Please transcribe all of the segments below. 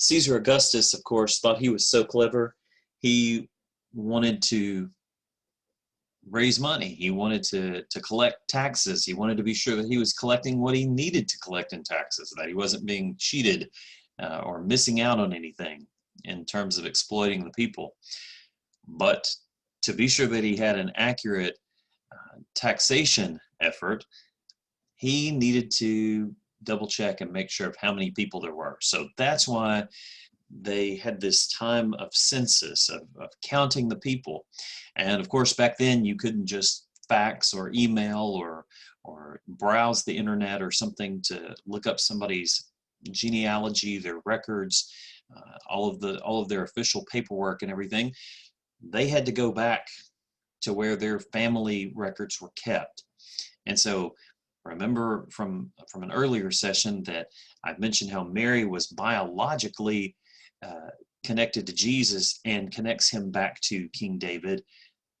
Caesar Augustus, of course, thought he was so clever. He wanted to raise money. He wanted to collect taxes. He wanted to be sure that he was collecting what he needed to collect in taxes, that he wasn't being cheated or missing out on anything in terms of exploiting the people. But to be sure that he had an accurate taxation effort, he needed to double check and make sure of how many people there were. So that's why they had this time of census, of counting the people. And of course, back then you couldn't just fax or email or browse the internet or something to look up somebody's genealogy, their records, all of their official paperwork and everything. They had to go back to where their family records were kept. And so remember from an earlier session that I've mentioned how Mary was biologically connected to Jesus and connects him back to King David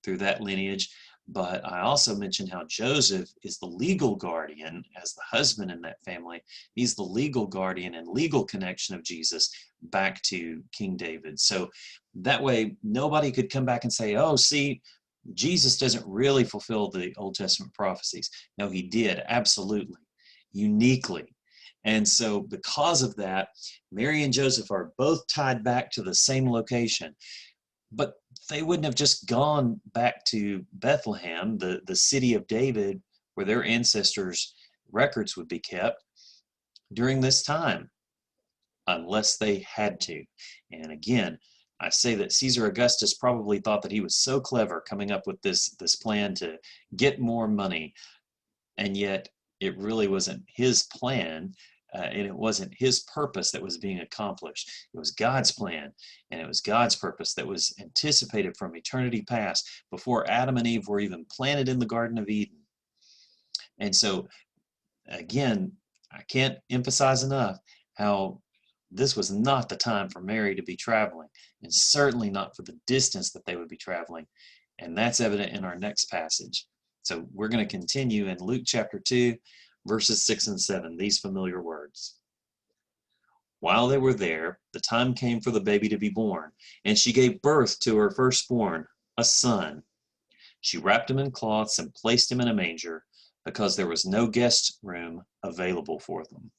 through that lineage. But I also mentioned how Joseph is the legal guardian as the husband in that family. He's the legal guardian and legal connection of Jesus back to King David. So that way, nobody could come back and say, oh, see, Jesus doesn't really fulfill the Old Testament prophecies. No, he did, absolutely, uniquely. And so because of that, Mary and Joseph are both tied back to the same location. But they wouldn't have just gone back to Bethlehem, the city of David, where their ancestors' records would be kept during this time, unless they had to. And again, I say that Caesar Augustus probably thought that he was so clever coming up with this plan to get more money, and yet it really wasn't his plan, and it wasn't his purpose that was being accomplished. It was God's plan, and it was God's purpose that was anticipated from eternity past, before Adam and Eve were even planted in the Garden of Eden. And so, again, I can't emphasize enough how this was not the time for Mary to be traveling, and certainly not for the distance that they would be traveling. And that's evident in our next passage. So we're going to continue in Luke chapter 2, verses 6 and 7, these familiar words. While they were there, the time came for the baby to be born, and she gave birth to her firstborn, a son. She wrapped him in cloths and placed him in a manger, because there was no guest room available for them.